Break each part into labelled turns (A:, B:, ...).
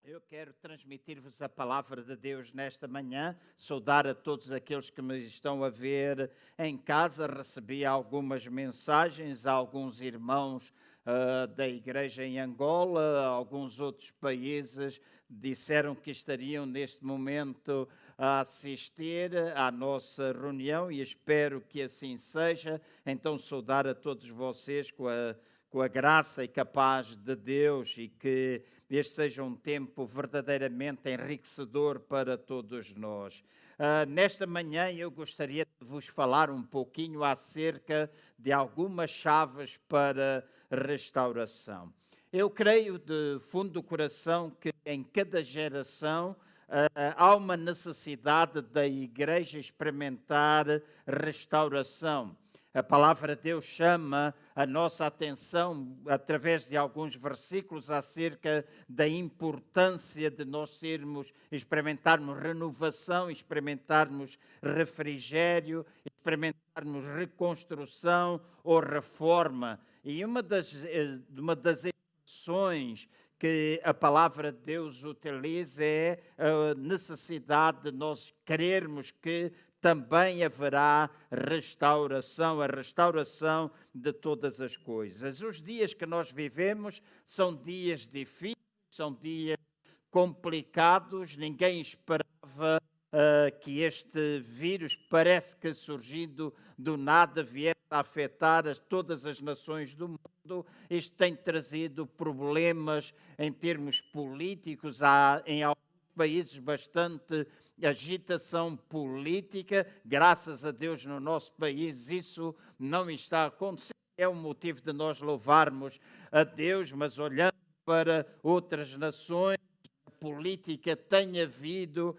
A: Eu quero transmitir-vos a palavra de Deus nesta manhã, saudar a todos aqueles que me estão a ver em casa. Recebi algumas mensagens, alguns irmãos da igreja em Angola, alguns outros países disseram que estariam neste momento a assistir à nossa reunião e espero que assim seja. Então saudar a todos vocês com a graça e capaz de Deus e que este seja um tempo verdadeiramente enriquecedor para todos nós. Nesta manhã eu gostaria de vos falar um pouquinho acerca de algumas chaves para restauração. Eu creio de fundo do coração que em cada geração há uma necessidade da igreja experimentar restauração. A palavra de Deus chama a nossa atenção, através de alguns versículos, acerca da importância de nós experimentarmos renovação, experimentarmos refrigério, experimentarmos reconstrução ou reforma. E uma das expressões que a palavra de Deus utiliza é a necessidade de nós crermos que também haverá restauração, a restauração de todas as coisas. Os dias que nós vivemos são dias difíceis, são dias complicados, ninguém esperava que este vírus, parece que surgindo do nada, viesse a afetar todas as nações do mundo. Isto tem trazido problemas em termos políticos, em alguns países bastante agitação política. Graças a Deus no nosso país isso não está a acontecer. É um motivo de nós louvarmos a Deus, mas olhando para outras nações, a política tem havido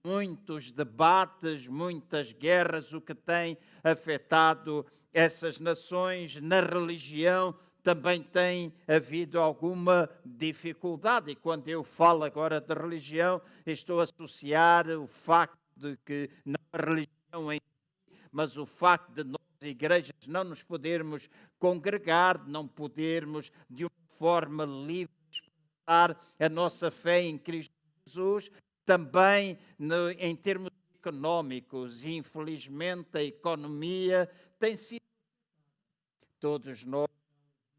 A: muitos debates, muitas guerras, o que tem afetado essas nações. Na religião também tem havido alguma dificuldade, e quando eu falo agora de religião, estou a associar o facto de que não a religião em si, mas o facto de nós, igrejas, não nos podermos congregar, não podermos de uma forma livre expressar a nossa fé em Cristo Jesus. Também em termos económicos, infelizmente a economia tem sido... Todos nós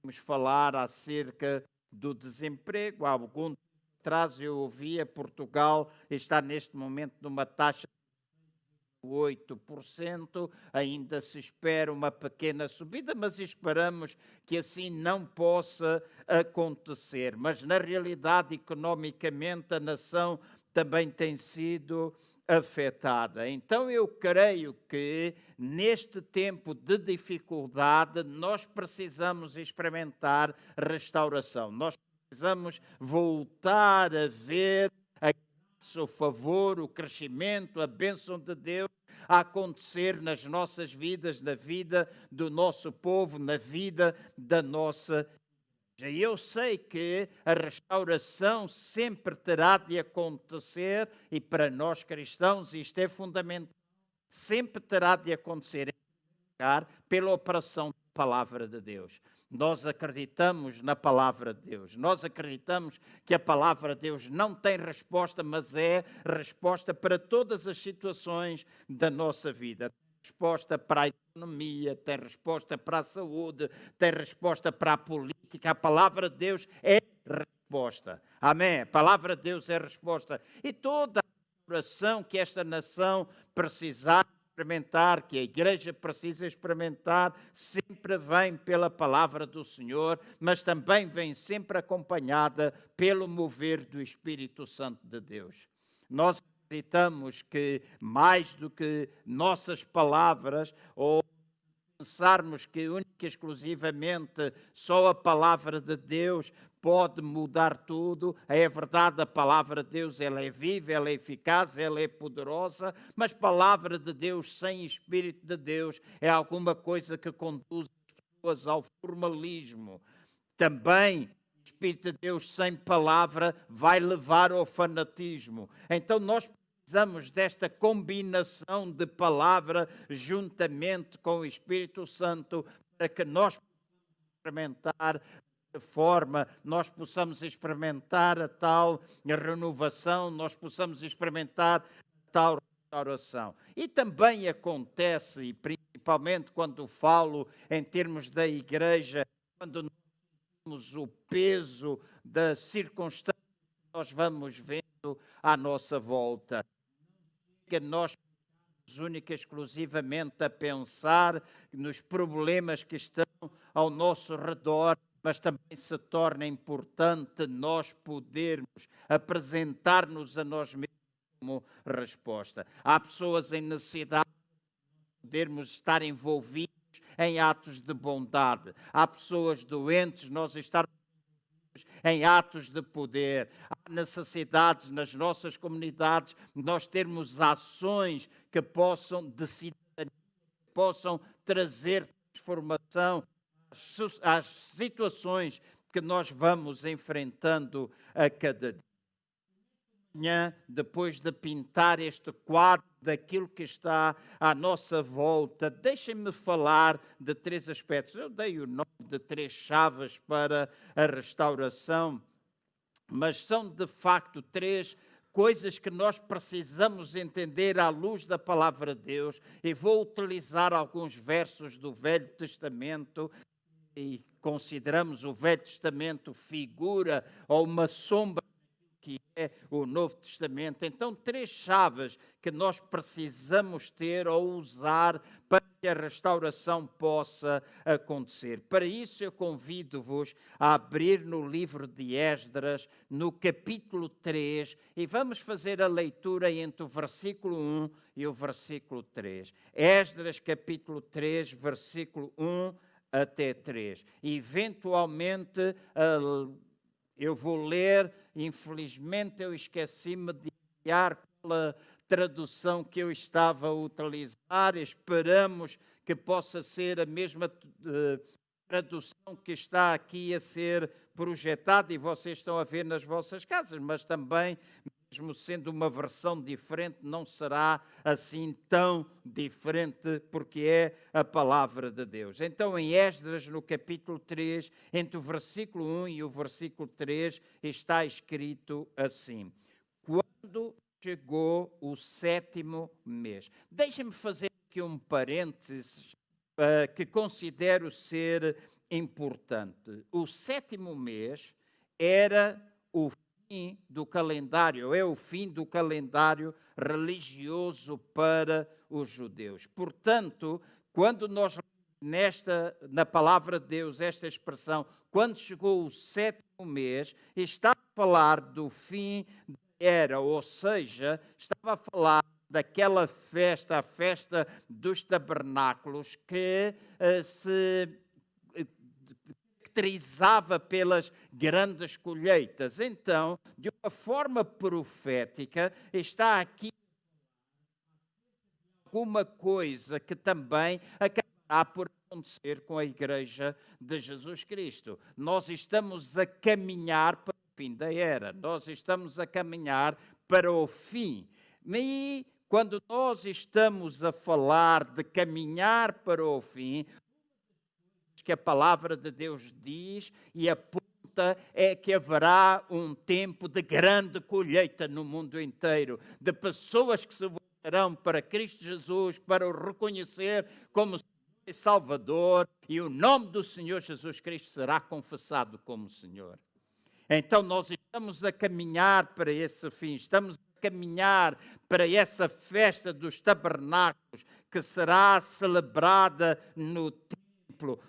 A: vamos falar acerca do desemprego. Há algum tempo atrás eu ouvia Portugal está neste momento numa taxa de 8%, ainda se espera uma pequena subida, mas esperamos que assim não possa acontecer. Mas na realidade, economicamente, a nação também tem sido afetada. Então eu creio que neste tempo de dificuldade nós precisamos experimentar restauração. Nós precisamos voltar a ver a graça, o favor, o crescimento, a bênção de Deus a acontecer nas nossas vidas, na vida do nosso povo, na vida da nossa. E eu sei que a restauração sempre terá de acontecer, e para nós cristãos isto é fundamental, sempre terá de acontecer pela operação da palavra de Deus. Nós acreditamos na palavra de Deus, nós acreditamos que a palavra de Deus não tem resposta, mas é resposta para todas as situações da nossa vida. Resposta para a economia, tem resposta para a saúde, tem resposta para a política. A palavra de Deus é resposta. Amém? A palavra de Deus é resposta. E toda a oração que esta nação precisar experimentar, que a igreja precisa experimentar, sempre vem pela palavra do Senhor, mas também vem sempre acompanhada pelo mover do Espírito Santo de Deus. Nós acreditamos que mais do que nossas palavras, ou pensarmos que única e exclusivamente só a palavra de Deus pode mudar tudo. É verdade, a palavra de Deus ela é viva, ela é eficaz, ela é poderosa, mas palavra de Deus sem Espírito de Deus é alguma coisa que conduz as pessoas ao formalismo. Também Espírito de Deus sem palavra vai levar ao fanatismo. Então nós precisamos desta combinação de palavra juntamente com o Espírito Santo para que nós possamos experimentar forma nós possamos experimentar a tal renovação, nós possamos experimentar a tal restauração. E também acontece, e principalmente quando falo em termos da igreja, quando nós temos o peso da circunstância que nós vamos vendo à nossa volta, que nós única e exclusivamente a pensar nos problemas que estão ao nosso redor, mas também se torna importante nós podermos apresentar-nos a nós mesmos como resposta. Há pessoas em necessidade de podermos estar envolvidos em atos de bondade. Há pessoas doentes, nós estarmos em atos de poder. Há necessidades nas nossas comunidades, nós termos ações que possam decidir, que possam trazer transformação às situações que nós vamos enfrentando a cada dia. Depois de pintar este quadro daquilo que está à nossa volta, deixem-me falar de 3 aspectos. Eu dei o nome de 3 chaves para a restauração, mas são de facto 3 coisas que nós precisamos entender à luz da palavra de Deus, e vou utilizar alguns versos do Velho Testamento, e consideramos o Velho Testamento figura ou uma sombra que é o Novo Testamento. Então, 3 chaves que nós precisamos ter ou usar para que a restauração possa acontecer. Para isso, eu convido-vos a abrir no livro de Esdras, no capítulo 3, e vamos fazer a leitura entre o versículo 1 e o versículo 3. Esdras, capítulo 3, versículo 1 até 3. Eventualmente, eu vou ler, infelizmente eu esqueci-me de enviar pela tradução que eu estava a utilizar. Esperamos que possa ser a mesma tradução que está aqui a ser projetada e vocês estão a ver nas vossas casas, mas também, mesmo sendo uma versão diferente, não será assim tão diferente, porque é a palavra de Deus. Então, em Esdras, no capítulo 3, entre o versículo 1 e o versículo 3, está escrito assim: quando chegou o 7º mês. Deixem-me fazer aqui um parênteses que considero ser importante. O 7º mês era o fim do calendário, é o fim do calendário religioso para os judeus. Portanto, quando nós na palavra de Deus esta expressão, quando chegou o 7º mês, está a falar do fim da era, ou seja, estava a falar daquela festa, a festa dos tabernáculos, que se caracterizava pelas grandes colheitas. Então, de uma forma profética, está aqui alguma coisa que também acabará por acontecer com a Igreja de Jesus Cristo. Nós estamos a caminhar para o fim da era, nós estamos a caminhar para o fim. E quando nós estamos a falar de caminhar para o fim, que a palavra de Deus diz e aponta é que haverá um tempo de grande colheita no mundo inteiro, de pessoas que se voltarão para Cristo Jesus, para o reconhecer como Senhor e Salvador, e o nome do Senhor Jesus Cristo será confessado como Senhor. Então nós estamos a caminhar para esse fim, estamos a caminhar para essa festa dos tabernáculos, que será celebrada no templo,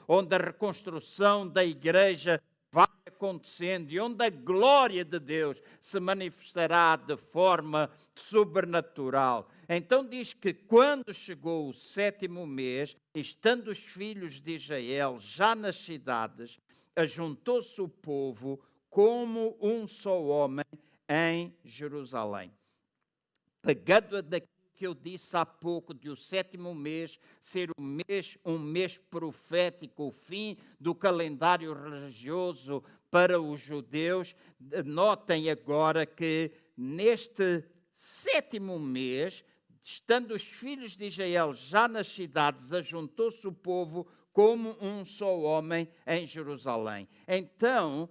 A: onde a reconstrução da igreja vai acontecendo e onde a glória de Deus se manifestará de forma sobrenatural. Então diz que quando chegou o 7º mês, estando os filhos de Israel já nas cidades, ajuntou-se o povo como um só homem em Jerusalém. Pegando daquilo que eu disse há pouco, de o 7º mês ser um mês profético, o fim do calendário religioso para os judeus, notem agora que neste 7º mês, estando os filhos de Israel já nas cidades, ajuntou-se o povo como um só homem em Jerusalém. Então,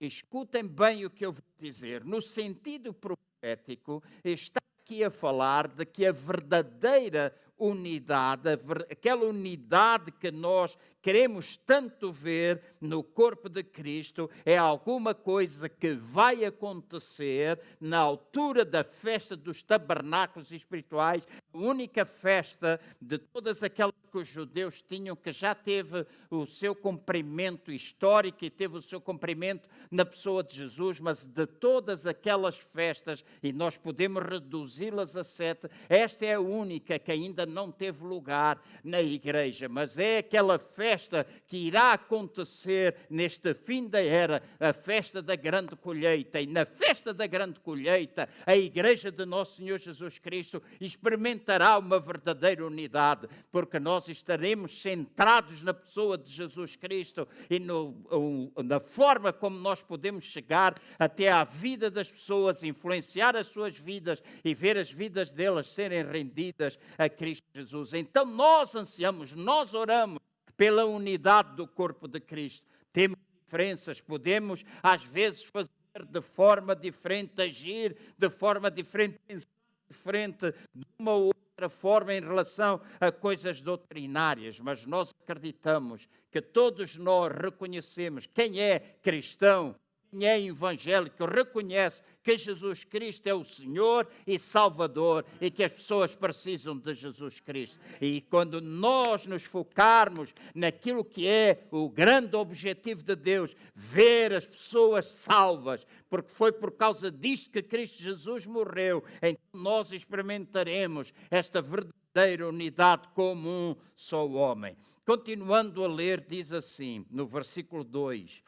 A: escutem bem o que eu vou dizer. No sentido profético, está aqui a falar de que a verdadeira unidade, aquela unidade que nós queremos tanto ver no corpo de Cristo, é alguma coisa que vai acontecer na altura da festa dos tabernáculos espirituais, a única festa de todas aquelas que os judeus tinham, que já teve o seu cumprimento histórico e teve o seu cumprimento na pessoa de Jesus, mas de todas aquelas festas, e nós podemos reduzi-las a 7, esta é a única que ainda não teve lugar na igreja, mas é aquela festa que irá acontecer neste fim da era, a festa da grande colheita. E na festa da grande colheita, a igreja de nosso Senhor Jesus Cristo experimentará uma verdadeira unidade, porque nós estaremos centrados na pessoa de Jesus Cristo e na forma como nós podemos chegar até à vida das pessoas, influenciar as suas vidas e ver as vidas delas serem rendidas a Cristo Jesus. Então nós ansiamos, nós oramos pela unidade do corpo de Cristo. Temos diferenças, podemos às vezes fazer de forma diferente, agir de forma diferente, pensar diferente de uma ou outra forma em relação a coisas doutrinárias, mas nós acreditamos que todos nós reconhecemos quem é cristão, quem é evangélico, reconhece que Jesus Cristo é o Senhor e Salvador e que as pessoas precisam de Jesus Cristo. E quando nós nos focarmos naquilo que é o grande objetivo de Deus, ver as pessoas salvas, porque foi por causa disto que Cristo Jesus morreu, então nós experimentaremos esta verdadeira unidade como um só homem. Continuando a ler, diz assim, no versículo 2: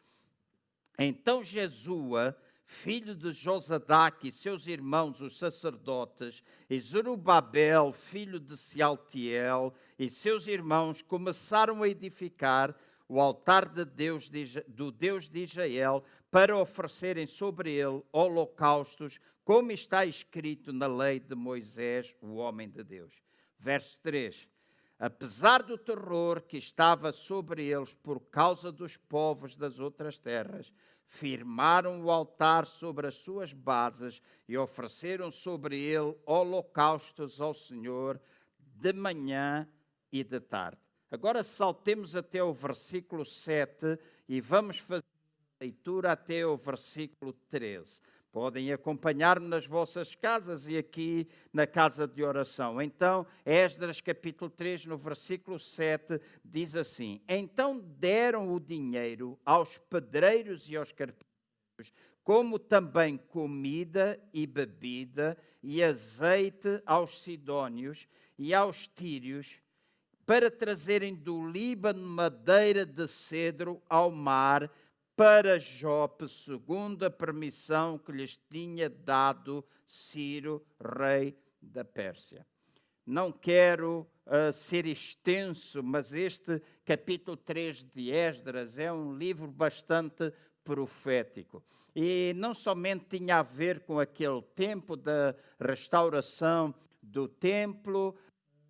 A: Então Jesua, filho de Josadaque, e seus irmãos, os sacerdotes, e Zorobabel, filho de Sealtiel, e seus irmãos, começaram a edificar o altar do Deus de Israel, para oferecerem sobre ele holocaustos, como está escrito na lei de Moisés, o homem de Deus. Verso 3. Apesar do terror que estava sobre eles por causa dos povos das outras terras, firmaram o altar sobre as suas bases e ofereceram sobre ele holocaustos ao Senhor de manhã e de tarde. Agora saltemos até o versículo 7 e vamos fazer a leitura até o versículo 13. Podem acompanhar-me nas vossas casas e aqui na casa de oração. Então, Esdras capítulo 3, no versículo 7, diz assim: Então deram o dinheiro aos pedreiros e aos carpinteiros, como também comida e bebida e azeite aos sidônios e aos tírios, para trazerem do Líbano madeira de cedro ao mar, para Jope, segundo a permissão que lhes tinha dado Ciro, rei da Pérsia. Não quero ser extenso, mas este capítulo 3 de Esdras é um livro bastante profético. E não somente tinha a ver com aquele tempo da restauração do templo,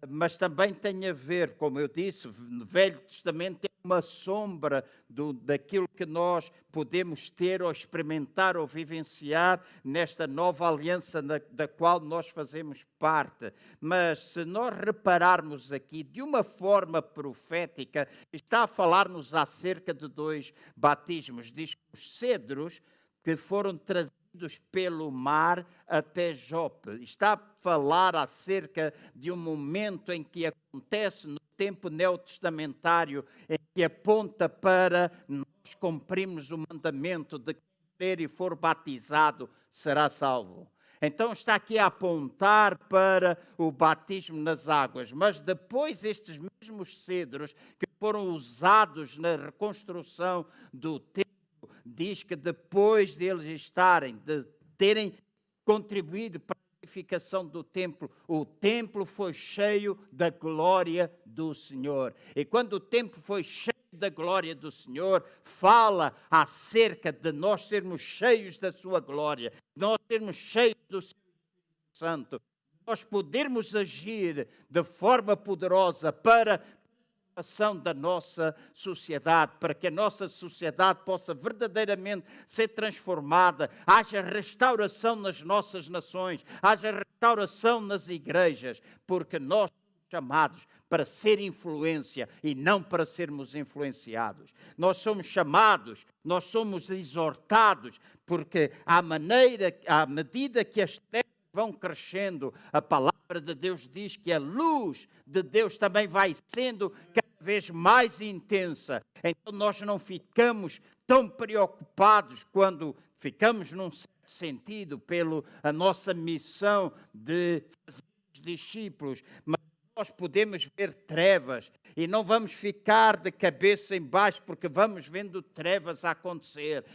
A: mas também tem a ver, como eu disse, no Velho Testamento é uma sombra daquilo que nós podemos ter ou experimentar ou vivenciar nesta nova aliança da qual nós fazemos parte. Mas se nós repararmos aqui de uma forma profética, está a falar-nos acerca de 2 batismos. Diz que os cedros que foram trazidos pelo mar até Jope. Está a falar acerca de um momento em que acontece no tempo neotestamentário, em que aponta para nós cumprirmos o mandamento de que crer e for batizado será salvo. Então está aqui a apontar para o batismo nas águas, mas depois estes mesmos cedros que foram usados na reconstrução do templo, diz que depois deles de terem contribuído para a edificação do templo, o templo foi cheio da glória do Senhor. E quando o templo foi cheio da glória do Senhor, fala acerca de nós sermos cheios da sua glória, nós sermos cheios do Espírito Santo, nós podermos agir de forma poderosa para da nossa sociedade, para que a nossa sociedade possa verdadeiramente ser transformada, haja restauração nas nossas nações, haja restauração nas igrejas, porque nós somos chamados para ser influência e não para sermos influenciados. Nós somos chamados, nós somos exortados, porque à medida que as trevas vão crescendo, a palavra de Deus diz que a luz de Deus também vai sendo cada vez mais intensa. Então nós não ficamos tão preocupados quando ficamos num certo sentido pela nossa missão de fazer os discípulos, mas nós podemos ver trevas e não vamos ficar de cabeça em baixo porque vamos vendo trevas acontecer.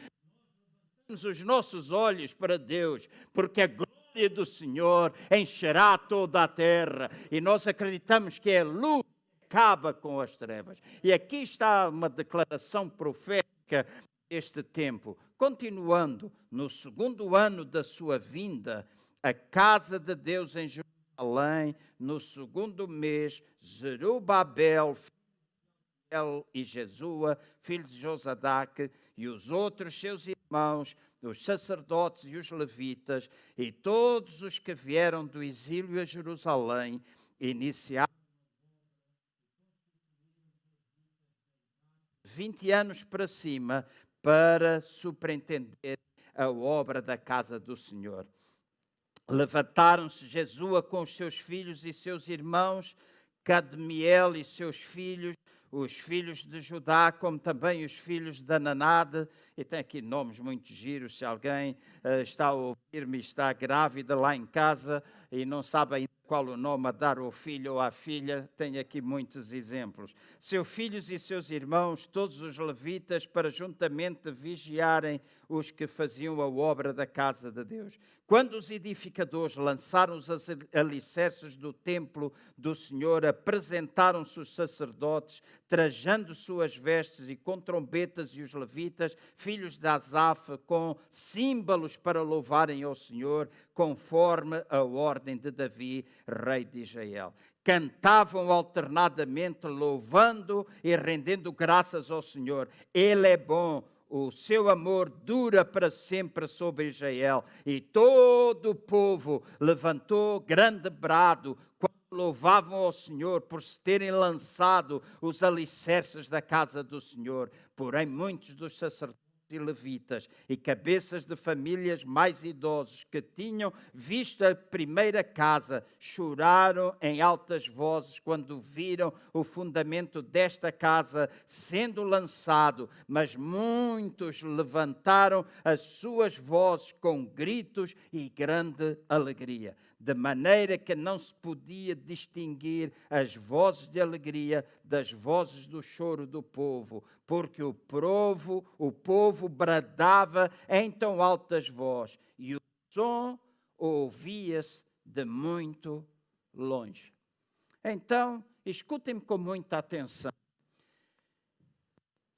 A: Temos os nossos olhos para Deus, porque a glória do Senhor encherá toda a terra e nós acreditamos que a luz acaba com as trevas. E aqui está uma declaração profética deste tempo. Continuando, no segundo ano da sua vinda, a casa de Deus em Jerusalém, no segundo mês, Zerubabel e Jesua, filho de Josadaque, e os outros seus irmãos, os sacerdotes e os levitas, e todos os que vieram do exílio a Jerusalém, iniciaram 20 anos para cima para superintender a obra da casa do Senhor. Levantaram-se Jesua com os seus filhos e seus irmãos, Cadmiel e seus filhos, os filhos de Judá, como também os filhos de Ananade, e tem aqui nomes muito giros, se alguém está a ouvir-me, está grávida lá em casa e não sabe ainda qual o nome a dar ao filho ou à filha, tem aqui muitos exemplos. Seus filhos e seus irmãos, todos os levitas, para juntamente vigiarem os que faziam a obra da casa de Deus. Quando os edificadores lançaram os alicerces do templo do Senhor, apresentaram-se os sacerdotes, trajando suas vestes e com trombetas, e os levitas, filhos de Asaf, com símbolos para louvarem ao Senhor, conforme a ordem de Davi, rei de Israel. Cantavam alternadamente, louvando e rendendo graças ao Senhor. Ele é bom. O seu amor dura para sempre sobre Israel. E todo o povo levantou grande brado quando louvavam ao Senhor por se terem lançado os alicerces da casa do Senhor. Porém, muitos dos sacerdotes e levitas e cabeças de famílias mais idosos que tinham visto a primeira casa choraram em altas vozes quando viram o fundamento desta casa sendo lançado, mas muitos levantaram as suas vozes com gritos e grande alegria, de maneira que não se podia distinguir as vozes de alegria das vozes do choro do povo, porque o povo bradava em tão altas vozes, e o som ouvia-se de muito longe. Então, escutem-me com muita atenção.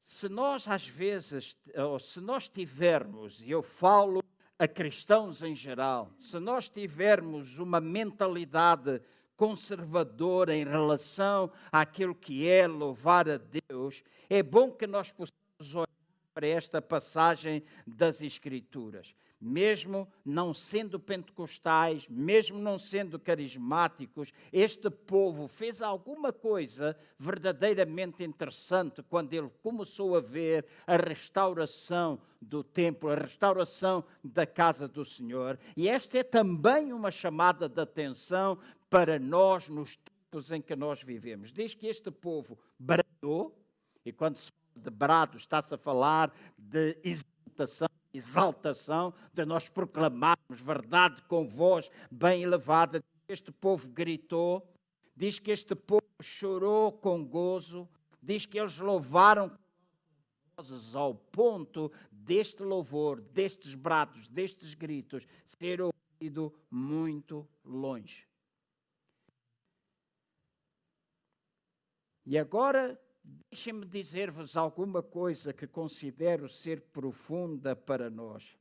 A: Se nós, às vezes, ou se nós tivermos, e eu falo a cristãos em geral, se nós tivermos uma mentalidade conservadora em relação àquilo que é louvar a Deus, é bom que nós possamos olhar para esta passagem das Escrituras. Mesmo não sendo pentecostais, mesmo não sendo carismáticos, este povo fez alguma coisa verdadeiramente interessante quando ele começou a ver a restauração do templo, a restauração da casa do Senhor. E esta é também uma chamada de atenção para nós nos tempos em que nós vivemos. Diz que este povo bradou, e quando se fala de brado está-se a falar de exaltação, de nós proclamarmos verdade com voz bem elevada. Este povo gritou, diz que este povo chorou com gozo, diz que eles louvaram com vozes ao ponto deste louvor, destes brados, destes gritos, ser ouvido muito longe. E agora, deixem-me dizer-vos alguma coisa que considero ser profunda para nós.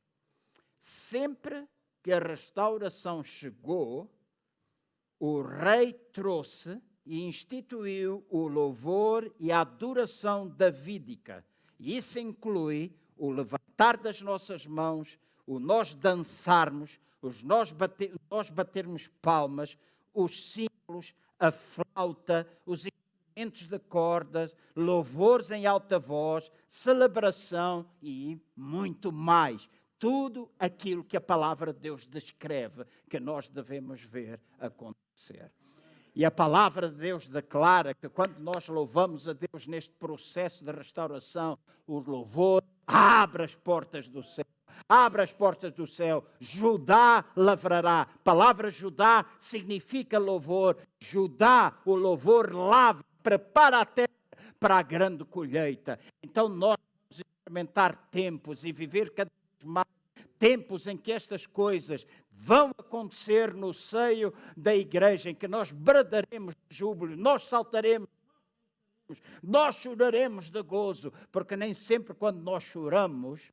A: Sempre que a restauração chegou, o rei trouxe e instituiu o louvor e a adoração davídica. E isso inclui o levantar das nossas mãos, o nós dançarmos, nós batermos palmas, os símbolos, a flauta, os instrumentos de cordas, louvores em alta voz, celebração e muito mais. Tudo aquilo que a palavra de Deus descreve que nós devemos ver acontecer. E a palavra de Deus declara que quando nós louvamos a Deus neste processo de restauração, o louvor abre as portas do céu. Abre as portas do céu. Judá lavrará. A palavra Judá significa louvor. Judá, o louvor lavra, prepara a terra para a grande colheita. Então nós vamos experimentar tempos e viver cada vez mais tempos em que estas coisas vão acontecer no seio da igreja, em que nós bradaremos de júbilo, nós saltaremos, nós choraremos de gozo, porque nem sempre quando nós choramos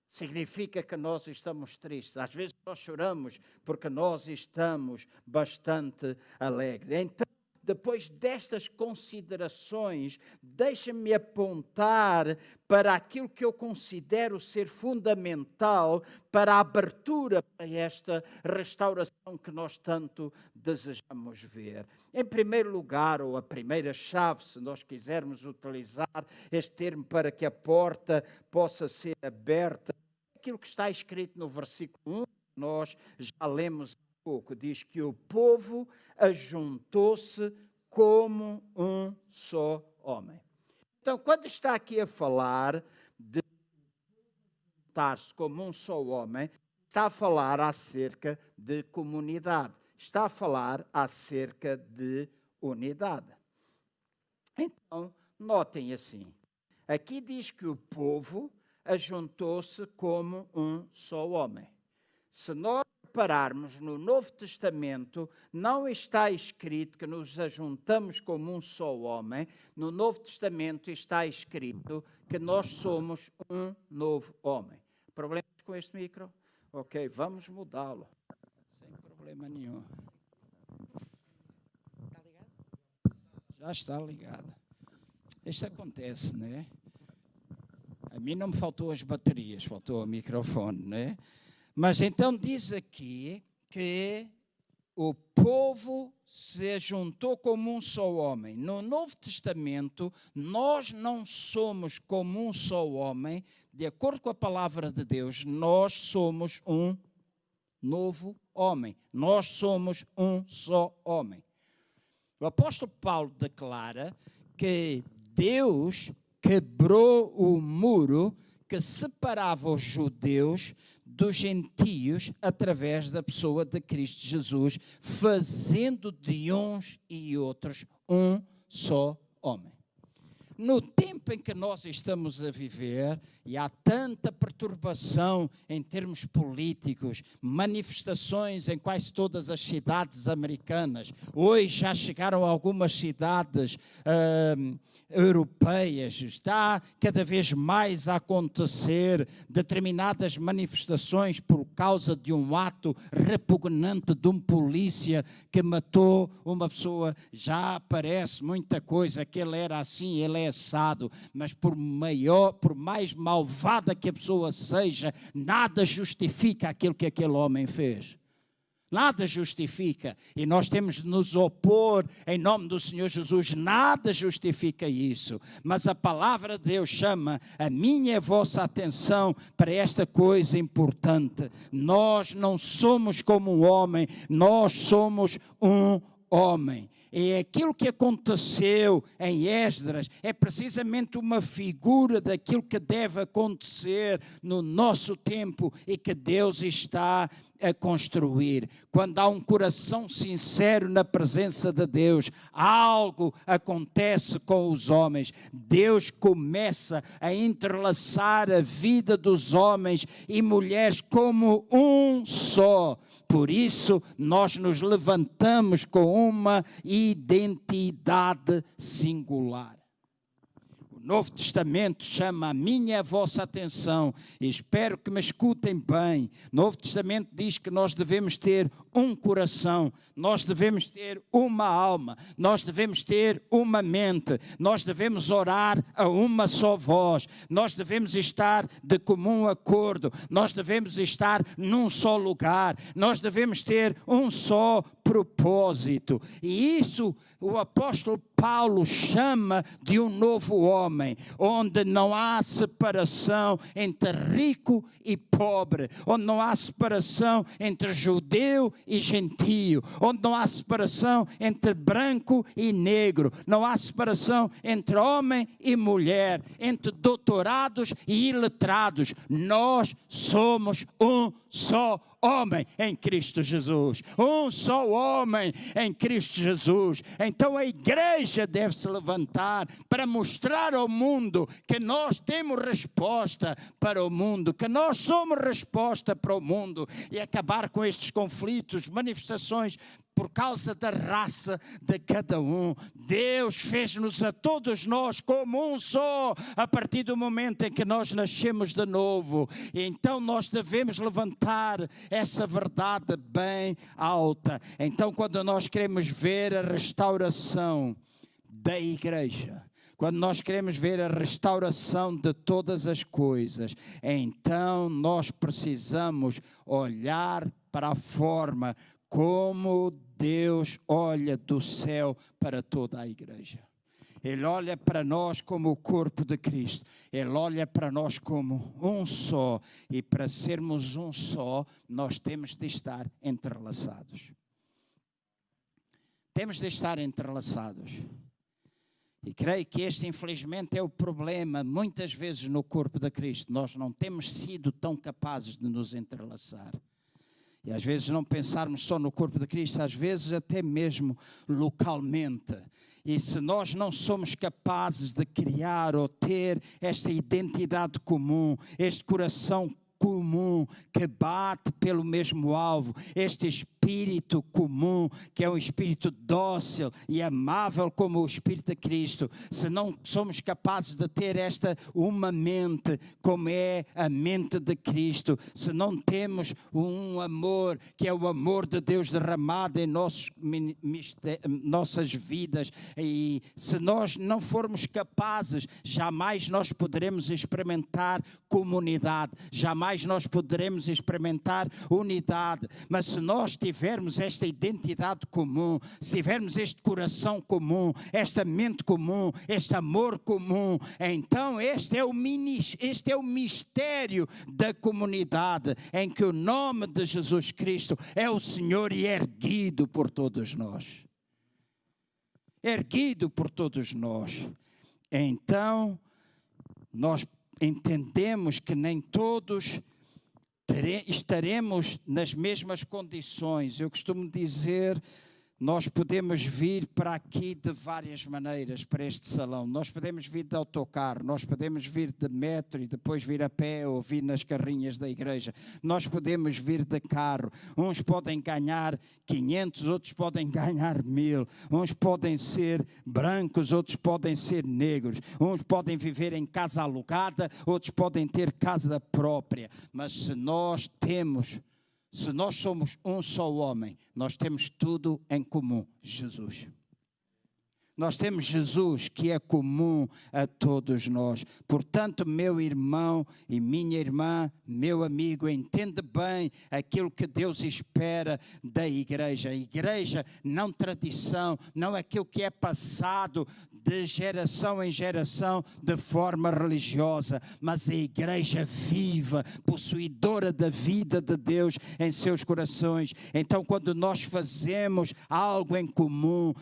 A: significa que nós estamos tristes. Às vezes nós choramos porque nós estamos bastante alegres. Então, depois destas considerações, deixa-me apontar para aquilo que eu considero ser fundamental para a abertura para esta restauração que nós tanto desejamos ver. Em primeiro lugar, ou a primeira chave, se nós quisermos utilizar este termo para que a porta possa ser aberta, aquilo que está escrito no versículo 1, nós já lemos há pouco, diz que o povo ajuntou-se como um só homem. Então, quando está aqui a falar de juntar-se como um só homem, está a falar acerca de comunidade, está a falar acerca de unidade. Então, notem assim, aqui diz que o povo ajuntou-se como um só homem. Se nós repararmos no Novo Testamento, não está escrito que nos ajuntamos como um só homem. No Novo Testamento está escrito que nós somos um novo homem. Problemas com este micro? Ok, vamos mudá-lo. Sem problema nenhum.
B: Está ligado?
A: Já está ligado. Isto acontece, não é? A mim não me faltou as baterias, faltou o microfone, não é? Mas então diz aqui que o povo se ajuntou como um só homem. No Novo Testamento, nós não somos como um só homem. De acordo com a palavra de Deus, nós somos um novo homem. Nós somos um só homem. O apóstolo Paulo declara que Deus quebrou o muro que separava os judeus dos gentios através da pessoa de Cristo Jesus, fazendo de uns e outros um só homem. No tempo em que nós estamos a viver, e há tanta perturbação em termos políticos, manifestações em quase todas as cidades americanas, hoje já chegaram a algumas cidades europeias, está cada vez mais a acontecer determinadas manifestações por causa de um ato repugnante de um polícia que matou uma pessoa. Já aparece muita coisa, que ele era assim, ele é assado, mas por mais malvada que a pessoa seja, nada justifica aquilo que aquele homem fez. Nada justifica, e nós temos de nos opor em nome do Senhor Jesus. Nada justifica isso, mas a palavra de Deus chama a minha e a vossa atenção para esta coisa importante. Nós não somos como um homem, nós somos um homem. E aquilo que aconteceu em Esdras é precisamente uma figura daquilo que deve acontecer no nosso tempo e que Deus está a construir. Quando há um coração sincero na presença de Deus, algo acontece com os homens. Deus começa a entrelaçar a vida dos homens e mulheres como um só. Por isso, nós nos levantamos com uma identidade singular. O
B: Novo Testamento chama a minha e a vossa atenção, e espero que me escutem bem. Novo Testamento diz que nós devemos ter um coração, nós devemos ter uma alma, nós devemos ter uma mente, nós devemos orar a uma só voz, nós devemos estar de comum acordo, nós devemos estar num só lugar, nós devemos ter um só propósito. E isso o apóstolo Paulo chama de um novo homem, onde não há separação entre rico e pobre, onde não há separação entre judeu e gentio, onde não há separação entre branco e negro, não há separação entre homem e mulher, entre doutorados e iletrados. Nós somos um só homem em Cristo Jesus. Um só homem em Cristo Jesus. Então a igreja deve se levantar para mostrar ao mundo que nós temos resposta para o mundo, que nós somos resposta para o mundo, e acabar com estes conflitos, manifestações por causa da raça de cada um. Deus fez-nos a todos nós como um só, a partir do momento em que nós nascemos de novo. E então nós devemos levantar essa verdade bem alta. Então, quando nós queremos ver a restauração da igreja, quando nós queremos ver a restauração de todas as coisas, então nós precisamos olhar para a forma como Deus olha do céu para toda a igreja. Ele olha para nós como o corpo de Cristo. Ele olha para nós como um só. E para sermos um só, nós temos de estar entrelaçados. Temos de estar entrelaçados. E creio que este, infelizmente, é o problema, muitas vezes, no corpo de Cristo. Nós não temos sido tão capazes de nos entrelaçar. E às vezes não pensarmos só no corpo de Cristo, às vezes até mesmo localmente. E se nós não somos capazes de criar ou ter esta identidade comum, este coração comum que bate pelo mesmo alvo, este espírito comum que é um espírito dócil e amável como o Espírito de Cristo, se não somos capazes de ter esta uma mente como é a mente de Cristo, se não temos um amor que é o amor de Deus derramado em nossas vidas, e se nós não formos capazes, jamais nós poderemos experimentar comunidade, jamais nós poderemos experimentar unidade. Mas se nós tivermos esta identidade comum, se tivermos este coração comum, esta mente comum, este amor comum, então este é o mistério da comunidade, em que o nome de Jesus Cristo é o Senhor e erguido por todos nós. Erguido por todos nós. Então, nós entendemos que nem todos estaremos nas mesmas condições. Eu costumo dizer, nós podemos vir para aqui de várias maneiras, para este salão. Nós podemos vir de autocarro, nós podemos vir de metro e depois vir a pé ou vir nas carrinhas da igreja. Nós podemos vir de carro. Uns podem ganhar 500, outros podem ganhar 1000. Uns podem ser brancos, outros podem ser negros. Uns podem viver em casa alugada, outros podem ter casa própria. Mas se nós somos um só homem, nós temos tudo em comum: Jesus. Nós temos Jesus, que é comum a todos nós. Portanto, meu irmão e minha irmã, meu amigo, entende bem aquilo que Deus espera da igreja. A igreja, não tradição, não aquilo que é passado de geração em geração de forma religiosa, mas a igreja viva, possuidora da vida de Deus em seus corações. Então, quando nós fazemos algo em comum,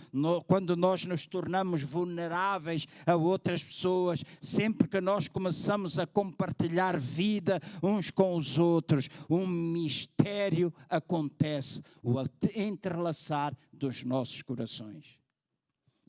B: quando nós nos tornamos vulneráveis a outras pessoas, sempre que nós começamos a compartilhar vida uns com os outros, um mistério acontece, o entrelaçar dos nossos corações.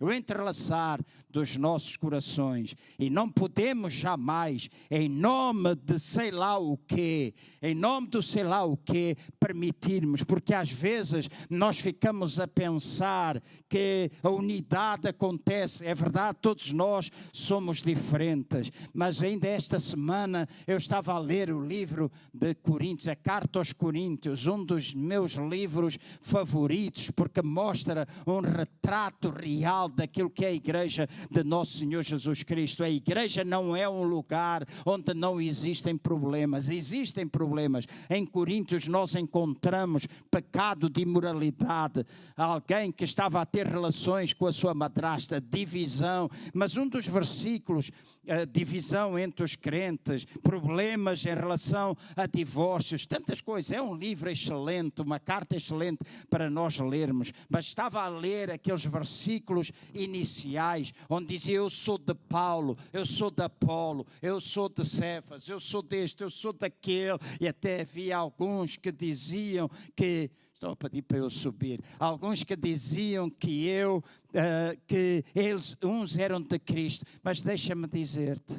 B: o entrelaçar dos nossos corações. E não podemos jamais, em nome de sei lá o quê, em nome do sei lá o quê, permitirmos, porque às vezes nós ficamos a pensar que a unidade acontece. É verdade, todos nós somos diferentes, mas ainda esta semana eu estava a ler o livro de Coríntios, a Carta aos Coríntios, um dos meus livros favoritos, porque mostra um retrato real daquilo que é a igreja de nosso Senhor Jesus Cristo. A igreja não é um lugar onde não existem problemas. Existem problemas. Em Coríntios nós encontramos pecado de imoralidade, alguém que estava a ter relações com a sua madrasta, divisão, mas um dos versículos, divisão entre os crentes, problemas em relação a divórcios, tantas coisas. É um livro excelente, uma carta excelente para nós lermos, mas estava a ler aqueles versículos iniciais, onde dizia: eu sou de Paulo, eu sou de Apolo, eu sou de Cefas, eu sou deste, eu sou daquele, e até havia alguns que diziam que, estão a pedir para eu subir, alguns que diziam que que eles, uns eram de Cristo, mas deixa-me dizer-te,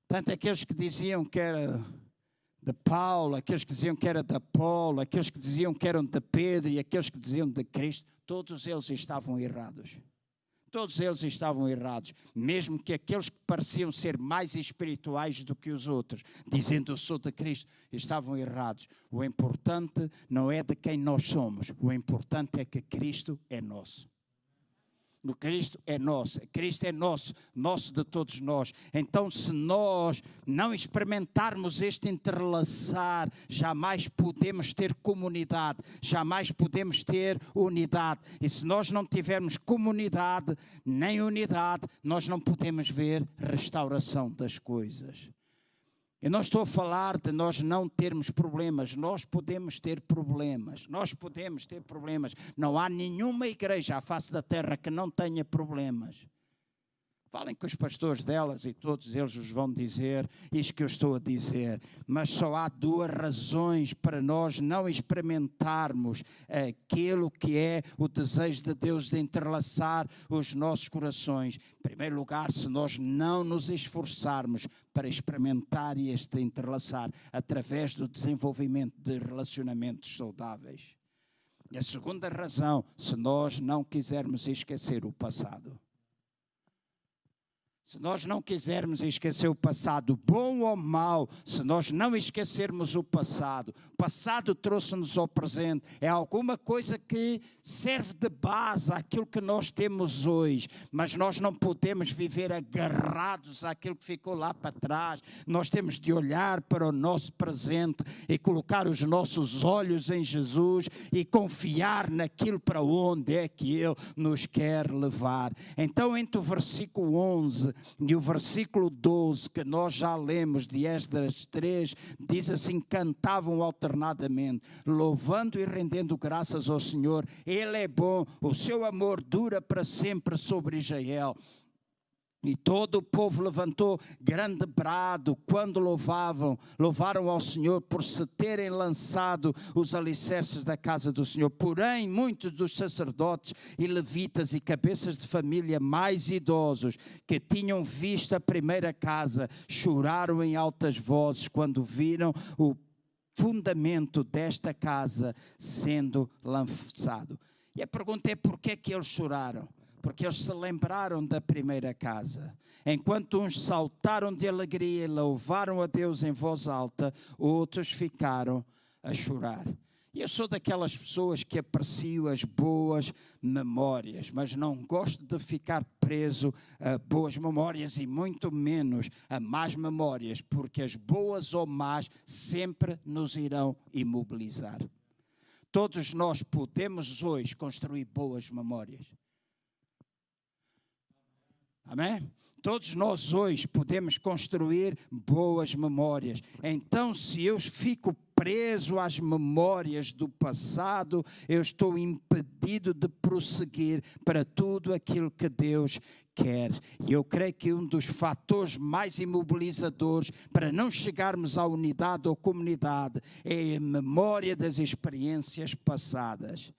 B: tanto aqueles que diziam que era de Paulo, aqueles que diziam que era de Apolo, aqueles que diziam que eram de Pedro e aqueles que diziam de Cristo, todos eles estavam errados. Todos eles estavam errados, mesmo que aqueles que pareciam ser mais espirituais do que os outros, dizendo eu sou de Cristo, estavam errados. O importante não é de quem nós somos, o importante é que Cristo é nosso. O Cristo é nosso, Cristo é nosso, nosso de todos nós. Então, se nós não experimentarmos este entrelaçar, jamais podemos ter comunidade, jamais podemos ter unidade. E se nós não tivermos comunidade nem unidade, nós não podemos ver restauração das coisas. Eu não estou a falar de nós não termos problemas, nós podemos ter problemas, Não há nenhuma igreja à face da terra que não tenha problemas. Falem com os pastores delas e todos eles vos vão dizer isto que eu estou a dizer. Mas só há duas razões para nós não experimentarmos aquilo que é o desejo de Deus de entrelaçar os nossos corações. Em primeiro lugar, se nós não nos esforçarmos para experimentar este entrelaçar através do desenvolvimento de relacionamentos saudáveis. E a segunda razão, se nós não quisermos esquecer o passado. Se nós não quisermos esquecer o passado, bom ou mau, se nós não esquecermos o passado trouxe-nos ao presente, é alguma coisa que serve de base àquilo que nós temos hoje, mas nós não podemos viver agarrados àquilo que ficou lá para trás. Nós temos de olhar para o nosso presente e colocar os nossos olhos em Jesus e confiar naquilo para onde é que Ele nos quer levar. Então, entre o versículo 11 e o versículo 12, que nós já lemos de Esdras 3, diz assim: cantavam alternadamente, louvando e rendendo graças ao Senhor. Ele é bom, o seu amor dura para sempre sobre Israel. E todo o povo levantou grande brado quando louvaram ao Senhor por se terem lançado os alicerces da casa do Senhor. Porém, muitos dos sacerdotes e levitas e cabeças de família mais idosos que tinham visto a primeira casa choraram em altas vozes quando viram o fundamento desta casa sendo lançado. E a pergunta é: por que é que eles choraram? Porque eles se lembraram da primeira casa. Enquanto uns saltaram de alegria e louvaram a Deus em voz alta, outros ficaram a chorar. E eu sou daquelas pessoas que aprecio as boas memórias, mas não gosto de ficar preso a boas memórias e muito menos a más memórias, porque as boas ou más sempre nos irão imobilizar. Todos nós podemos hoje construir boas memórias. Amém? Todos nós hoje podemos construir boas memórias. Então, se eu fico preso às memórias do passado, eu estou impedido de prosseguir para tudo aquilo que Deus quer. E eu creio que um dos fatores mais imobilizadores para não chegarmos à unidade ou comunidade é a memória das experiências passadas.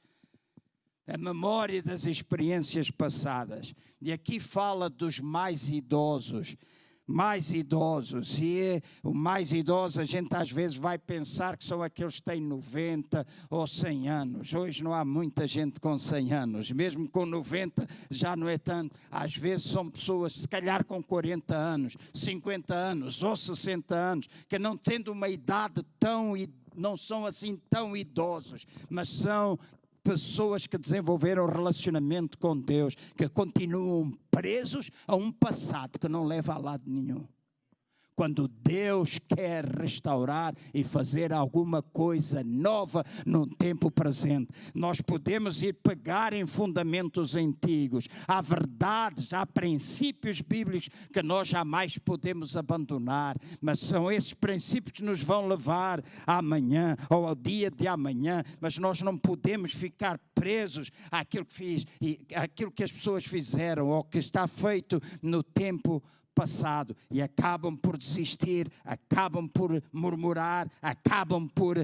B: a memória das experiências passadas. E aqui fala dos mais idosos. E o mais idoso, a gente às vezes vai pensar que são aqueles que têm 90 ou 100 anos. Hoje não há muita gente com 100 anos, mesmo com 90 já não é tanto. Às vezes são pessoas, se calhar com 40 anos, 50 anos ou 60 anos, que não tendo uma idade não são assim tão idosos, mas são pessoas que desenvolveram relacionamento com Deus, que continuam presos a um passado que não leva a lado nenhum. Quando Deus quer restaurar e fazer alguma coisa nova no tempo presente, nós podemos ir pegar em fundamentos antigos. Há verdades, há princípios bíblicos que nós jamais podemos abandonar, mas são esses princípios que nos vão levar amanhã ou ao dia de amanhã, mas nós não podemos ficar presos àquilo que as pessoas fizeram ou que está feito no tempo passado e acabam por desistir, acabam por murmurar, acabam por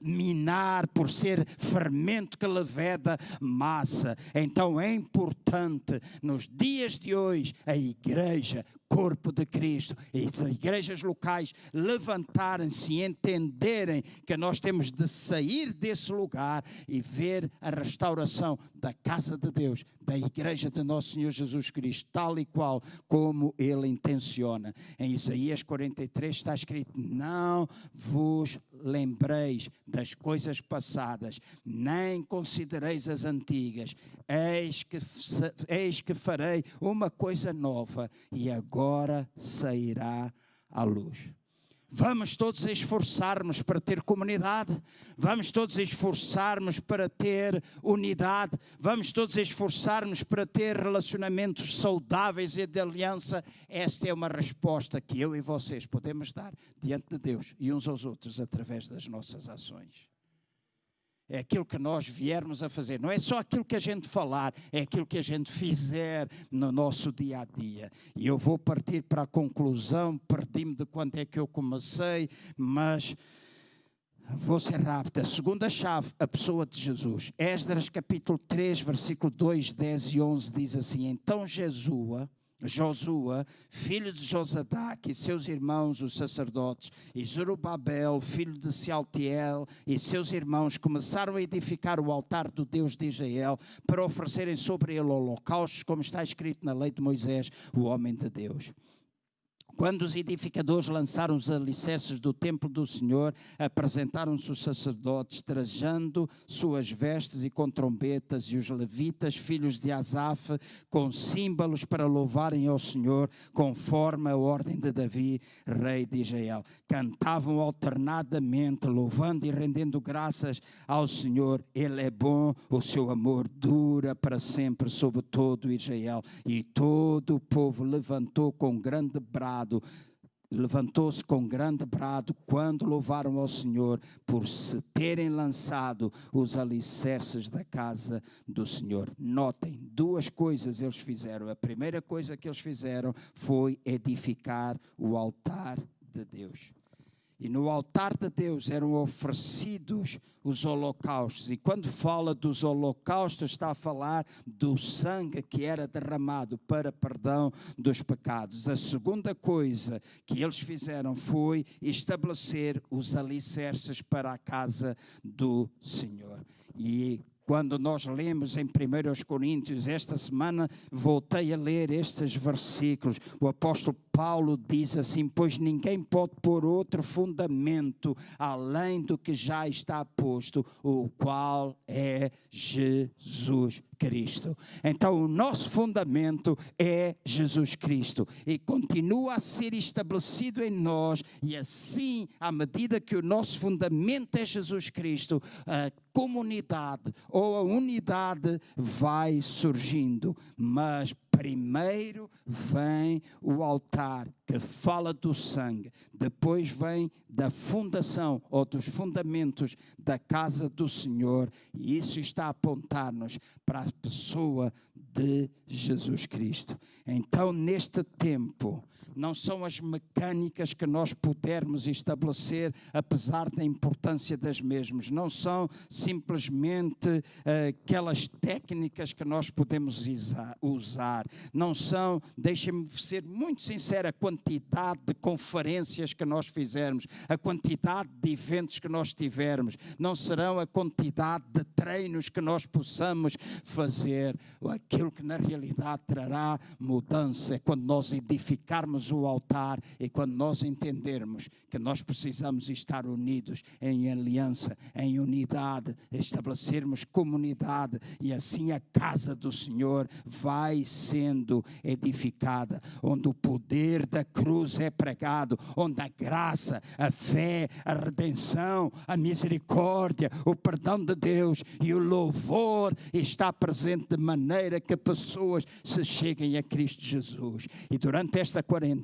B: minar, por ser fermento que leveda massa. Então é importante nos dias de hoje a igreja, corpo de Cristo, e as igrejas locais levantarem-se e entenderem que nós temos de sair desse lugar e ver a restauração da casa de Deus, da igreja de nosso Senhor Jesus Cristo, tal e qual como Ele intenciona. Em Isaías 43 está escrito: não vos lembreis das coisas passadas, nem considereis as antigas. Eis que farei uma coisa nova, e agora sairá à luz. Vamos todos esforçar-nos para ter comunidade, vamos todos esforçar-nos para ter unidade, vamos todos esforçar-nos para ter relacionamentos saudáveis e de aliança. Esta é uma resposta que eu e vocês podemos dar diante de Deus e uns aos outros através das nossas ações. É aquilo que nós viermos a fazer. Não é só aquilo que a gente falar, é aquilo que a gente fizer no nosso dia a dia. E eu vou partir para a conclusão. Perdi-me de quando é que eu comecei, mas vou ser rápido. A segunda chave, a pessoa de Jesus. Esdras capítulo 3, versículo 2, 10 e 11 diz assim: então Josua, filho de Josadaque, e seus irmãos, os sacerdotes, e Zorobabel, filho de Sealtiel, e seus irmãos, começaram a edificar o altar do Deus de Israel, para oferecerem sobre ele holocaustos, como está escrito na lei de Moisés, o homem de Deus. Quando os edificadores lançaram os alicerces do templo do Senhor, apresentaram-se os sacerdotes, trajando suas vestes e com trombetas, e os levitas, filhos de Asaf, com símbolos para louvarem ao Senhor, conforme a ordem de Davi, rei de Israel. Cantavam alternadamente, louvando e rendendo graças ao Senhor. Ele é bom, o seu amor dura para sempre sobre todo Israel. E todo o povo levantou-se com grande brado quando louvaram ao Senhor por se terem lançado os alicerces da casa do Senhor. Notem, duas coisas eles fizeram. A primeira coisa que eles fizeram foi edificar o altar de Deus. E no altar de Deus eram oferecidos os holocaustos. E quando fala dos holocaustos, está a falar do sangue que era derramado para perdão dos pecados. A segunda coisa que eles fizeram foi estabelecer os alicerces para a casa do Senhor. E quando nós lemos em 1 Coríntios, esta semana voltei a ler estes versículos. O apóstolo Paulo diz assim: pois ninguém pode pôr outro fundamento além do que já está posto, o qual é Jesus Cristo. Então o nosso fundamento é Jesus Cristo e continua a ser estabelecido em nós, e assim, à medida que o nosso fundamento é Jesus Cristo, a comunidade ou a unidade vai surgindo. Mas primeiro vem o altar, que fala do sangue. Depois vem da fundação ou dos fundamentos da casa do Senhor. E isso está a apontar-nos para a pessoa de Jesus Cristo. Então, neste tempo, não são as mecânicas que nós pudermos estabelecer, apesar da importância das mesmas. Não são simplesmente aquelas técnicas que nós podemos usar. Não são, deixem-me ser muito sincero, a quantidade de conferências que nós fizermos, a quantidade de eventos que nós tivermos. Não serão a quantidade de treinos que nós possamos fazer. Aquilo que na realidade trará mudança é quando nós edificarmos o altar e quando nós entendermos que nós precisamos estar unidos em aliança, em unidade, estabelecermos comunidade, e assim a casa do Senhor vai sendo edificada, onde o poder da cruz é pregado, onde a graça, a fé, a redenção, a misericórdia, o perdão de Deus e o louvor está presente, de maneira que pessoas se cheguem a Cristo Jesus. E durante esta quarentena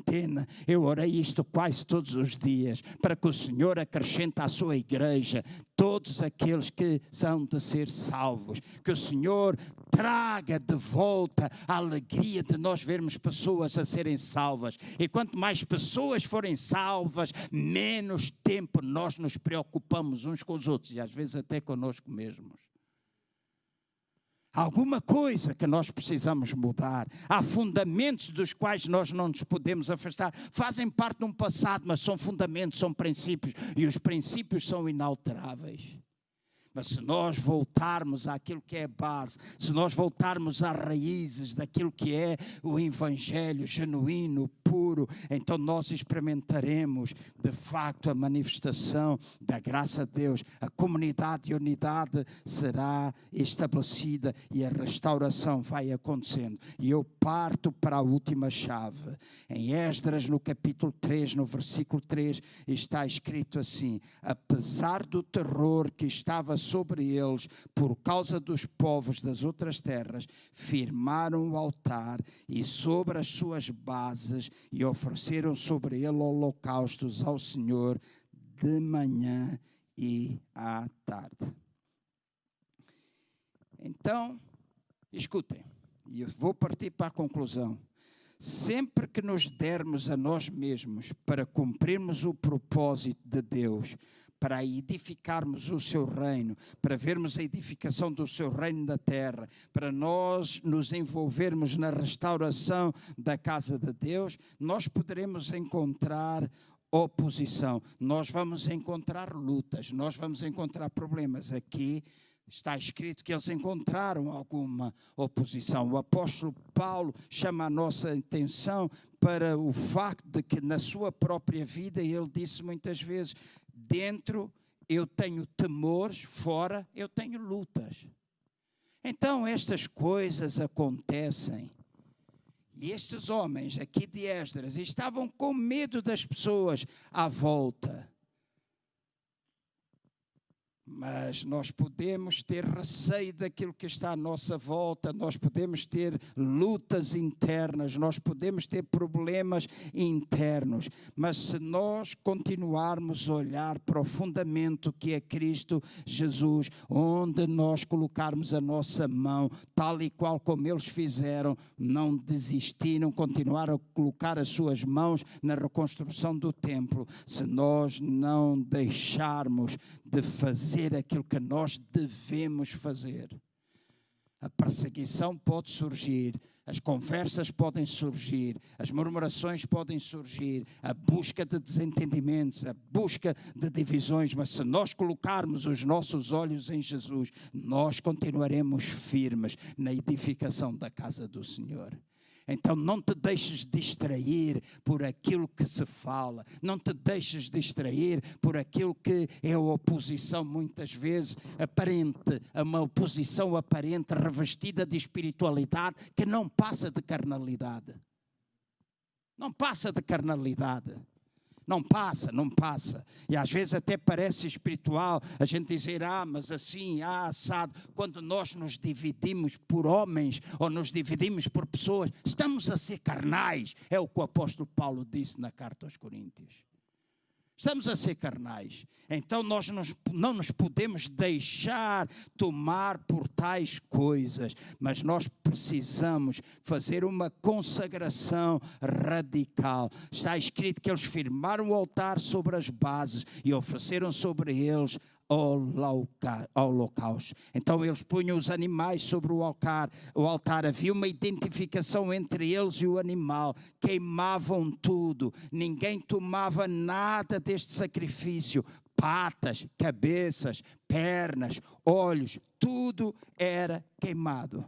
B: eu orei isto quase todos os dias, para que o Senhor acrescente à sua igreja todos aqueles que são de ser salvos, que o Senhor traga de volta a alegria de nós vermos pessoas a serem salvas. E quanto mais pessoas forem salvas, menos tempo nós nos preocupamos uns com os outros, e às vezes até connosco mesmos. Há alguma coisa que nós precisamos mudar. Há fundamentos dos quais nós não nos podemos afastar. Fazem parte de um passado, mas são fundamentos, são princípios. E os princípios são inalteráveis. Mas se nós voltarmos àquilo que é a base, se nós voltarmos às raízes daquilo que é o Evangelho genuíno, puro, então nós experimentaremos de facto a manifestação da graça de Deus. A comunidade e a unidade será estabelecida e a restauração vai acontecendo. E eu parto para a última chave. Em Esdras, no capítulo 3, no versículo 3, está escrito assim: apesar do terror que estava sobre eles por causa dos povos das outras terras, firmaram o altar e sobre as suas bases e ofereceram sobre ele holocaustos ao Senhor de manhã e à tarde. Então, escutem, e eu vou partir para a conclusão. Sempre que nos dermos a nós mesmos para cumprirmos o propósito de Deus, para edificarmos o seu reino, para vermos a edificação do seu reino da terra, para nós nos envolvermos na restauração da casa de Deus, nós poderemos encontrar oposição, nós vamos encontrar lutas, nós vamos encontrar problemas. Aqui está escrito que eles encontraram alguma oposição. O apóstolo Paulo chama a nossa atenção para o facto de que na sua própria vida, ele disse muitas vezes: dentro eu tenho temores, fora eu tenho lutas. Então estas coisas acontecem. E estes homens aqui de Esdras estavam com medo das pessoas à volta. Mas nós podemos ter receio daquilo que está à nossa volta, nós podemos ter lutas internas, nós podemos ter problemas internos, mas se nós continuarmos a olhar para o fundamento que é Cristo Jesus, onde nós colocarmos a nossa mão, tal e qual como eles fizeram, não desistiram, continuaram a colocar as suas mãos na reconstrução do templo, se nós não deixarmos de fazer aquilo que nós devemos fazer. A perseguição pode surgir, as conversas podem surgir, as murmurações podem surgir, a busca de desentendimentos, a busca de divisões, mas se nós colocarmos os nossos olhos em Jesus, nós continuaremos firmes na edificação da casa do Senhor. Então não te deixes distrair por aquilo que se fala, não te deixes distrair por aquilo que é a oposição muitas vezes aparente, uma oposição aparente revestida de espiritualidade que não passa de carnalidade. Não passa de carnalidade. Não passa. E às vezes até parece espiritual a gente dizer, mas assim, assado. Quando nós nos dividimos por homens ou nos dividimos por pessoas, estamos a ser carnais. É o que o apóstolo Paulo disse na carta aos Coríntios. Estamos a ser carnais. Então nós não nos podemos deixar tomar por tais coisas, mas nós precisamos fazer uma consagração radical. Está escrito que eles firmaram o altar sobre as bases e ofereceram sobre eles holocausto. Então eles punham os animais sobre o altar. Havia uma identificação entre eles e o animal. Queimavam tudo. Ninguém tomava nada deste sacrifício. Patas, cabeças, pernas, olhos, tudo era queimado.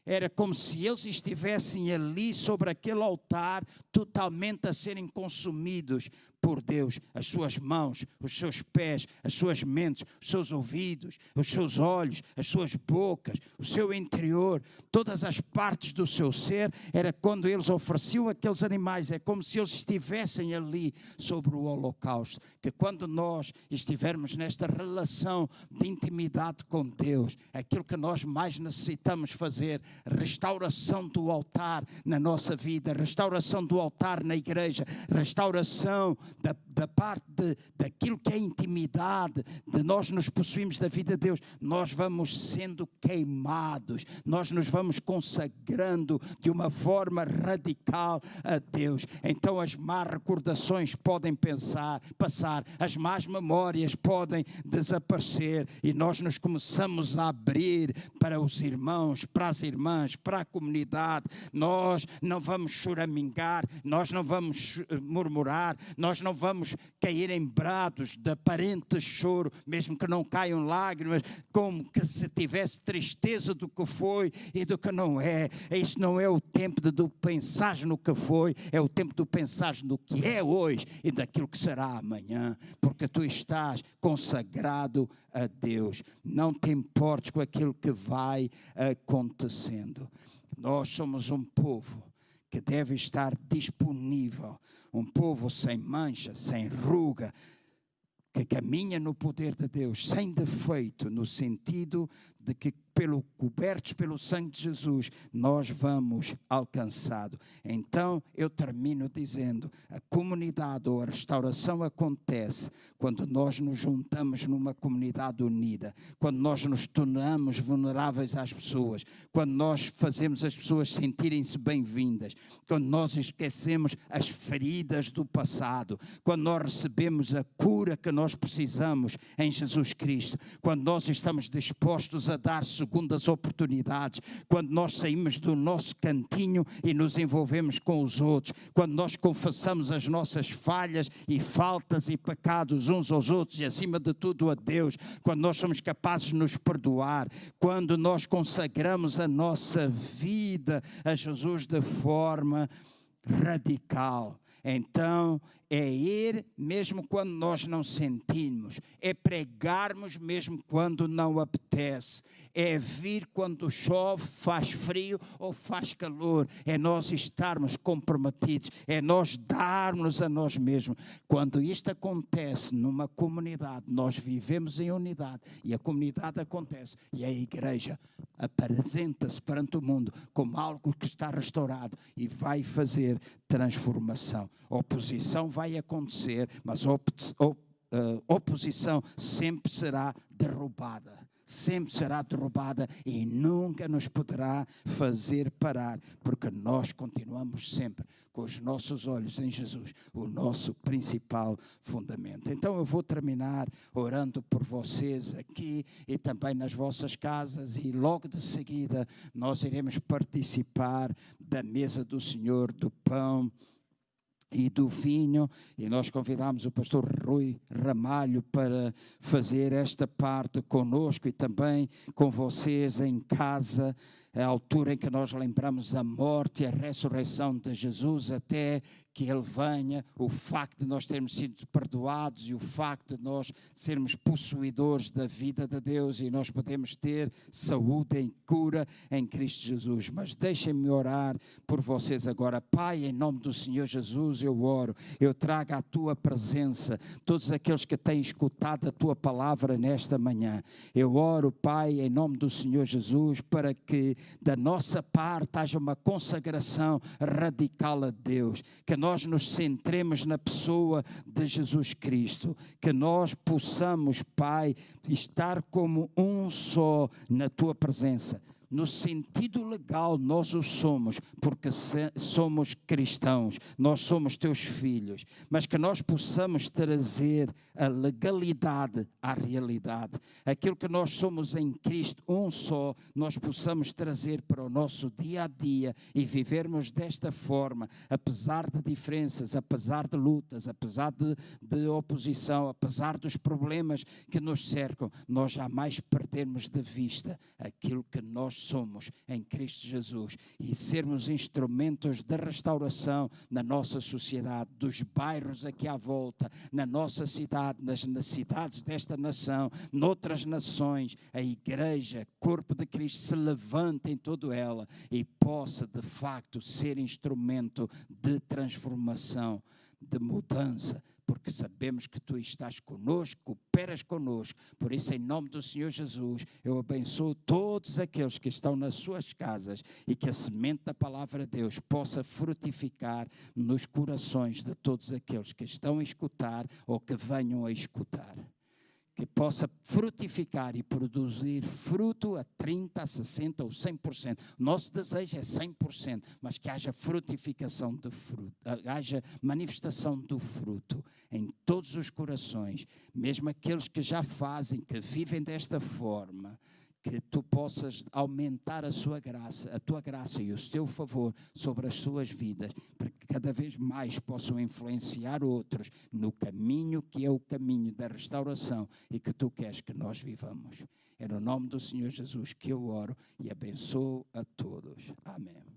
B: Era como se eles estivessem ali sobre aquele altar, totalmente a serem consumidos por Deus. As suas mãos, os seus pés, as suas mentes, os seus ouvidos, os seus olhos, as suas bocas, o seu interior, todas as partes do seu ser. Era quando eles ofereciam aqueles animais, é como se eles estivessem ali sobre o holocausto. Que quando nós estivermos nesta relação de intimidade com Deus, aquilo que nós mais necessitamos fazer, restauração do altar na nossa vida, restauração do altar na igreja, restauração da parte daquilo que é intimidade, de nós nos possuímos da vida de Deus. Nós vamos sendo queimados, nós nos vamos consagrando de uma forma radical a Deus. Então as más recordações podem passar, as más memórias podem desaparecer e nós nos começamos a abrir para os irmãos, para as irmãs, para a comunidade. Nós não vamos choramingar, nós não vamos murmurar, nós não vamos cair em brados de aparente choro, mesmo que não caiam lágrimas, como que se tivesse tristeza do que foi e do que não é. Este não é o tempo de pensar no que foi, é o tempo de pensar no que é hoje e daquilo que será amanhã, porque tu estás consagrado a Deus. Não te importes com aquilo que vai acontecendo. Nós somos um povo que deve estar disponível, um povo sem mancha, sem ruga, que caminha no poder de Deus, sem defeito, no sentido de que cobertos pelo sangue de Jesus, nós vamos alcançado. Então eu termino dizendo, a comunidade ou a restauração acontece quando nós nos juntamos numa comunidade unida, quando nós nos tornamos vulneráveis às pessoas, quando nós fazemos as pessoas sentirem-se bem-vindas, quando nós esquecemos as feridas do passado, quando nós recebemos a cura que nós precisamos em Jesus Cristo, quando nós estamos dispostos a dar segundas oportunidades, quando nós saímos do nosso cantinho e nos envolvemos com os outros, quando nós confessamos as nossas falhas e faltas e pecados uns aos outros e acima de tudo a Deus, quando nós somos capazes de nos perdoar, quando nós consagramos a nossa vida a Jesus de forma radical. Então é ir mesmo quando nós não sentimos, é pregarmos mesmo quando não apetece, é vir quando chove, faz frio ou faz calor, é nós estarmos comprometidos, é nós darmos a nós mesmos. Quando isto acontece numa comunidade, nós vivemos em unidade e a comunidade acontece e a igreja apresenta-se perante o mundo como algo que está restaurado e vai fazer transformação. Oposição vai acontecer, mas oposição sempre será derrubada. Sempre será derrubada e nunca nos poderá fazer parar, porque nós continuamos sempre com os nossos olhos em Jesus, o nosso principal fundamento. Então eu vou terminar orando por vocês aqui e também nas vossas casas e logo de seguida nós iremos participar da mesa do Senhor, do pão e do vinho, e nós convidamos o pastor Rui Ramalho para fazer esta parte conosco e também com vocês em casa, a altura em que nós lembramos a morte e a ressurreição de Jesus até que Ele venha, o facto de nós termos sido perdoados e o facto de nós sermos possuidores da vida de Deus e nós podemos ter saúde e cura em Cristo Jesus. Mas deixem-me orar por vocês agora. Pai, em nome do Senhor Jesus, eu oro, eu trago à Tua presença todos aqueles que têm escutado a Tua palavra nesta manhã. Eu oro, Pai, em nome do Senhor Jesus, para que da nossa parte haja uma consagração radical a Deus, que nós nos centremos na pessoa de Jesus Cristo, que nós possamos, Pai, estar como um só na Tua presença. No sentido legal, nós o somos, porque somos cristãos, nós somos teus filhos, mas que nós possamos trazer a legalidade à realidade. Aquilo que nós somos em Cristo, um só, nós possamos trazer para o nosso dia a dia e vivermos desta forma, apesar de diferenças, apesar de lutas, apesar de oposição, apesar dos problemas que nos cercam, nós jamais perdermos de vista aquilo que nós somos em Cristo Jesus e sermos instrumentos de restauração na nossa sociedade, dos bairros aqui à volta, na nossa cidade, nas cidades desta nação, noutras nações, a igreja, corpo de Cristo, se levante em toda ela e possa de facto ser instrumento de transformação, de mudança, porque sabemos que Tu estás conosco, cooperas conosco. Por isso, em nome do Senhor Jesus, eu abençoo todos aqueles que estão nas suas casas e que a semente da palavra de Deus possa frutificar nos corações de todos aqueles que estão a escutar ou que venham a escutar. Que possa frutificar e produzir fruto a 30%, a 60% ou 100%. Nosso desejo é 100%, mas que haja frutificação de fruto, haja manifestação do fruto em todos os corações, mesmo aqueles que já fazem, que vivem desta forma, que Tu possas aumentar a Tua graça e o Teu favor sobre as suas vidas, para que cada vez mais possam influenciar outros no caminho que é o caminho da restauração e que Tu queres que nós vivamos. É no nome do Senhor Jesus que eu oro e abençoo a todos. Amém.